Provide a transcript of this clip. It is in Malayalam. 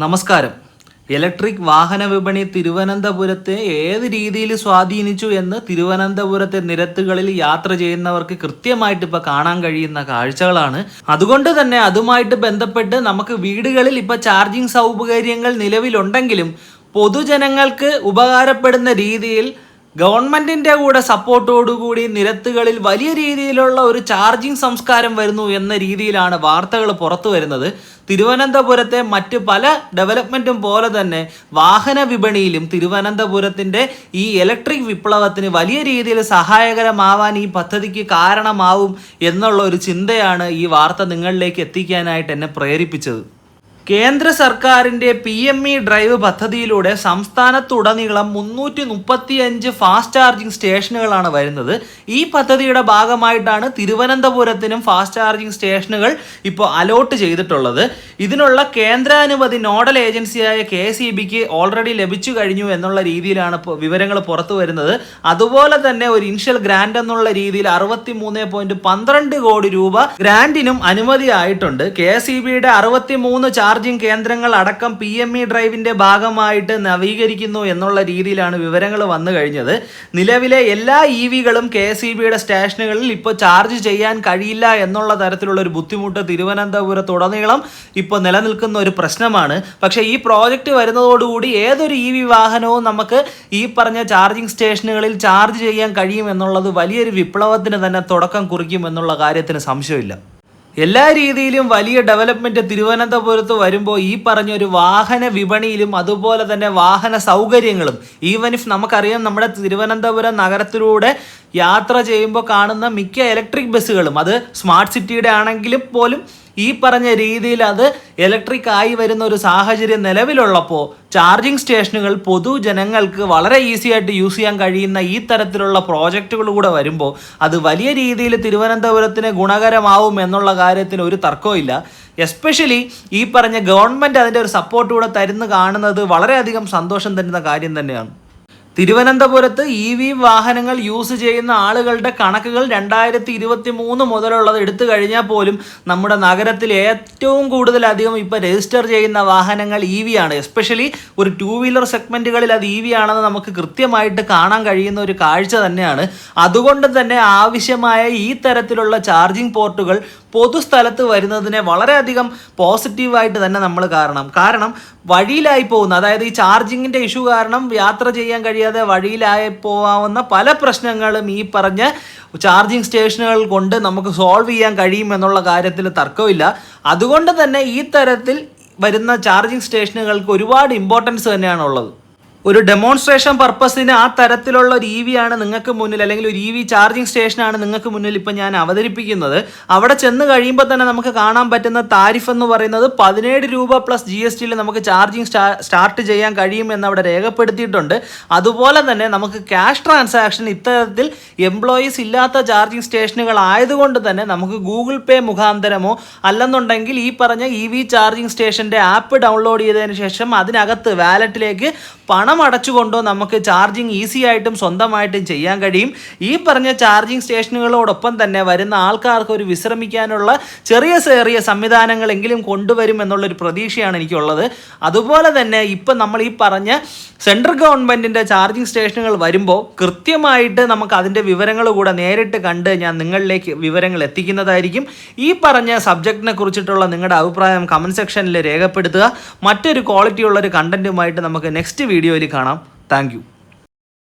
നമസ്കാരം. ഇലക്ട്രിക് വാഹന വിപണി തിരുവനന്തപുരത്തെ ഏത് രീതിയിൽ സ്വാധീനിച്ചു എന്ന് തിരുവനന്തപുരത്തെ നിരത്തുകളിൽ യാത്ര ചെയ്യുന്നവർക്ക് കൃത്യമായിട്ട് ഇപ്പോൾ കാണാൻ കഴിയുന്ന കാഴ്ചകളാണ്. അതുകൊണ്ട് തന്നെ അതുമായിട്ട് ബന്ധപ്പെട്ട് നമുക്ക് വീടുകളിൽ ഇപ്പോൾ ചാർജിങ് സൗകര്യങ്ങൾ നിലവിലുണ്ടെങ്കിലും പൊതുജനങ്ങൾക്ക് ഉപകാരപ്പെടുന്ന രീതിയിൽ ഗവൺമെന്റിന്റെ കൂടെ സപ്പോർട്ടോടുകൂടി നിരത്തുകളിൽ വലിയ രീതിയിലുള്ള ഒരു ചാർജിങ് സംസ്കാരം വരുന്നു എന്ന രീതിയിലാണ് വാർത്തകൾ പുറത്തു വരുന്നത്. തിരുവനന്തപുരത്തെ മറ്റ് പല ഡെവലപ്മെന്റും പോലെ തന്നെ വാഹന വിപണിയിലും തിരുവനന്തപുരത്തിന്റെ ഈ ഇലക്ട്രിക് വിപ്ലവത്തിന് വലിയ രീതിയിൽ സഹായകരമാവാൻ ഈ പദ്ധതിക്ക് കാരണമാവും എന്നുള്ള ഒരു ചിന്തയാണ് ഈ വാർത്ത നിങ്ങളിലേക്ക് എത്തിക്കാനായിട്ട് എന്നെ പ്രേരിപ്പിച്ചത്. കേന്ദ്ര സർക്കാരിൻ്റെ PME ഡ്രൈവ് പദ്ധതിയിലൂടെ സംസ്ഥാനത്തുടനീളം 335 ഫാസ്റ്റ് ചാർജിങ് സ്റ്റേഷനുകളാണ് വരുന്നത്. ഈ പദ്ധതിയുടെ ഭാഗമായിട്ടാണ് തിരുവനന്തപുരത്തിനും ഫാസ്റ്റ് ചാർജിങ് സ്റ്റേഷനുകൾ ഇപ്പോൾ അലോട്ട് ചെയ്തിട്ടുള്ളത്. ഇതിനുള്ള കേന്ദ്രാനുമതി നോഡൽ ഏജൻസിയായ KSEBക്ക് ഓൾറെഡി ലഭിച്ചു കഴിഞ്ഞു എന്നുള്ള രീതിയിലാണ് വിവരങ്ങൾ പുറത്തു വരുന്നത്. അതുപോലെ തന്നെ ഒരു ഇനിഷ്യൽ ഗ്രാൻഡ് എന്നുള്ള രീതിയിൽ 63.12 കോടി രൂപ ഗ്രാൻഡിനും അനുമതിയായിട്ടുണ്ട്. KSEBയുടെ 63 ചാർജിംഗ് കേന്ദ്രങ്ങൾ അടക്കം PME ഡ്രൈവിന്റെ ഭാഗമായിട്ട് നവീകരിക്കുന്നു എന്നുള്ള രീതിയിലാണ് വിവരങ്ങൾ വന്നു കഴിഞ്ഞത്. നിലവിലെ എല്ലാ EVകളും KSEBയുടെ സ്റ്റേഷനുകളിൽ ഇപ്പോൾ ചാർജ് ചെയ്യാൻ കഴിയില്ല എന്നുള്ള തരത്തിലുള്ള ഒരു ബുദ്ധിമുട്ട് തിരുവനന്തപുരത്തുടനീളം ഇപ്പോൾ നിലനിൽക്കുന്ന ഒരു പ്രശ്നമാണ്. പക്ഷേ ഈ പ്രോജക്റ്റ് വരുന്നതോടുകൂടി ഏതൊരു EV വാഹനവും നമുക്ക് ഈ പറഞ്ഞ ചാർജിംഗ് സ്റ്റേഷനുകളിൽ ചാർജ് ചെയ്യാൻ കഴിയും എന്നുള്ളത് വലിയൊരു വിപ്ലവത്തിന് തന്നെ തുടക്കം കുറിക്കും എന്നുള്ള കാര്യത്തിന് സംശയമില്ല. എല്ലാ രീതിയിലും വലിയ ഡെവലപ്മെൻറ്റ് തിരുവനന്തപുരത്ത് വരുമ്പോൾ ഈ പറഞ്ഞൊരു വാഹന വിപണിയിലും അതുപോലെ തന്നെ വാഹന സൗകര്യങ്ങളും ഈവൻ ഇഫ് നമുക്കറിയാം നമ്മുടെ തിരുവനന്തപുരം നഗരത്തിലൂടെ യാത്ര ചെയ്യുമ്പോൾ കാണുന്ന മിക്ക ഇലക്ട്രിക് ബസ്സുകളും അത് സ്മാർട്ട് സിറ്റിയുടെ ആണെങ്കിലും പോലും ഈ പറഞ്ഞ രീതിയിൽ അത് ഇലക്ട്രിക് ആയി വരുന്ന ഒരു സാഹചര്യം നിലവിലുള്ളപ്പോൾ ചാർജിങ് സ്റ്റേഷനുകൾ പൊതുജനങ്ങൾക്ക് വളരെ ഈസി ആയിട്ട് യൂസ് ചെയ്യാൻ കഴിയുന്ന ഈ തരത്തിലുള്ള പ്രോജക്റ്റുകൾ കൂടെ വരുമ്പോൾ അത് വലിയ രീതിയിൽ തിരുവനന്തപുരത്തിന് ഗുണകരമാവും എന്നുള്ള കാര്യത്തിന് ഒരു തർക്കവും. എസ്പെഷ്യലി ഈ പറഞ്ഞ ഗവൺമെൻറ് അതിൻ്റെ ഒരു സപ്പോർട്ട് കൂടെ തരുന്നു കാണുന്നത് വളരെയധികം സന്തോഷം തരുന്ന കാര്യം തന്നെയാണ്. തിരുവനന്തപുരത്ത് EV വാഹനങ്ങൾ യൂസ് ചെയ്യുന്ന ആളുകളുടെ കണക്കുകൾ 2023 മുതലുള്ളത് എടുത്തു കഴിഞ്ഞാൽ പോലും നമ്മുടെ നഗരത്തിൽ ഏറ്റവും കൂടുതലധികം ഇപ്പോൾ രജിസ്റ്റർ ചെയ്യുന്ന വാഹനങ്ങൾ EV ആണ്. എസ്പെഷ്യലി ഒരു 2 വീലർ സെഗ്മെൻറ്റുകളിൽ അത് EV ആണെന്ന് നമുക്ക് കൃത്യമായിട്ട് കാണാൻ കഴിയുന്ന ഒരു കാഴ്ച തന്നെയാണ്. അതുകൊണ്ട് തന്നെ ആവശ്യമായ ഈ തരത്തിലുള്ള ചാർജിങ് പോർട്ടുകൾ പൊതുസ്ഥലത്ത് വരുന്നതിനെ വളരെയധികം പോസിറ്റീവായിട്ട് തന്നെ നമ്മൾ കാരണം വഴിയിലായി പോകുന്ന, അതായത് ഈ ചാർജിങ്ങിൻ്റെ ഇഷ്യൂ കാരണം യാത്ര ചെയ്യാൻ കഴിയാതെ വഴിയിലായി പോകാവുന്ന പല പ്രശ്നങ്ങളും ഈ പറഞ്ഞ ചാർജിങ് സ്റ്റേഷനുകൾ കൊണ്ട് നമുക്ക് സോൾവ് ചെയ്യാൻ കഴിയും എന്നുള്ള കാര്യത്തിൽ തർക്കമില്ല. അതുകൊണ്ട് തന്നെ ഈ തരത്തിൽ വരുന്ന ചാർജിങ് സ്റ്റേഷനുകൾക്ക് ഒരുപാട് ഇമ്പോർട്ടൻസ് തന്നെയാണുള്ളത്. ഒരു ഡെമോൺസ്ട്രേഷൻ പർപ്പസിന് ആ തരത്തിലുള്ള ഒരു EV ആണ് നിങ്ങൾക്ക് മുന്നിൽ, അല്ലെങ്കിൽ ഒരു EV ചാർജിങ് സ്റ്റേഷനാണ് നിങ്ങൾക്ക് മുന്നിൽ ഇപ്പം ഞാൻ അവതരിപ്പിക്കുന്നത്. അവിടെ ചെന്ന് കഴിയുമ്പോൾ തന്നെ നമുക്ക് കാണാൻ പറ്റുന്ന താരിഫ് എന്ന് പറയുന്നത് 17 രൂപ പ്ലസ് GSTയിൽ നമുക്ക് ചാർജിങ് സ്റ്റാർട്ട് ചെയ്യാൻ കഴിയും എന്ന് അവിടെ രേഖപ്പെടുത്തിയിട്ടുണ്ട്. അതുപോലെ തന്നെ നമുക്ക് ക്യാഷ് ട്രാൻസാക്ഷൻ ഇത്തരത്തിൽ എംപ്ലോയീസ് ഇല്ലാത്ത ചാർജിങ് സ്റ്റേഷനുകൾ ആയതുകൊണ്ട് തന്നെ നമുക്ക് ഗൂഗിൾ പേ മുഖാന്തരമോ അല്ലെന്നുണ്ടെങ്കിൽ ഈ പറഞ്ഞ EV ചാർജിങ് സ്റ്റേഷൻ്റെ ആപ്പ് ഡൗൺലോഡ് ചെയ്തതിന് ശേഷം അതിനകത്ത് വാലറ്റിലേക്ക് പണം അടച്ചുകൊണ്ടോ നമുക്ക് ചാർജിങ് ഈസി ആയിട്ടും സ്വന്തമായിട്ടും ചെയ്യാൻ കഴിയും. ഈ പറഞ്ഞ ചാർജിങ് സ്റ്റേഷനുകളോടൊപ്പം തന്നെ വരുന്ന ആൾക്കാർക്ക് ഒരു വിശ്രമിക്കാനുള്ള ചെറിയ സംവിധാനങ്ങളെങ്കിലും കൊണ്ടുവരും എന്നുള്ളൊരു പ്രതീക്ഷയാണ് എനിക്കുള്ളത്. അതുപോലെ തന്നെ ഇപ്പം നമ്മൾ ഈ പറഞ്ഞ സെൻട്രൽ ഗവൺമെൻറ്റിൻ്റെ ചാർജിങ് സ്റ്റേഷനുകൾ വരുമ്പോൾ കൃത്യമായിട്ട് നമുക്ക് അതിൻ്റെ വിവരങ്ങൾ കൂടെ നേരിട്ട് കണ്ട് ഞാൻ നിങ്ങളിലേക്ക് വിവരങ്ങൾ എത്തിക്കുന്നതായിരിക്കും. ഈ പറഞ്ഞ സബ്ജക്റ്റിനെ കുറിച്ചിട്ടുള്ള നിങ്ങളുടെ അഭിപ്രായം കമൻറ്റ് സെക്ഷനിൽ രേഖപ്പെടുത്തുക. മറ്റൊരു ക്വാളിറ്റിയുള്ളൊരു കണ്ടൻറ്റുമായിട്ട് നമുക്ക് നെക്സ്റ്റ് വീഡിയോയിൽ കാണാം. Thank you.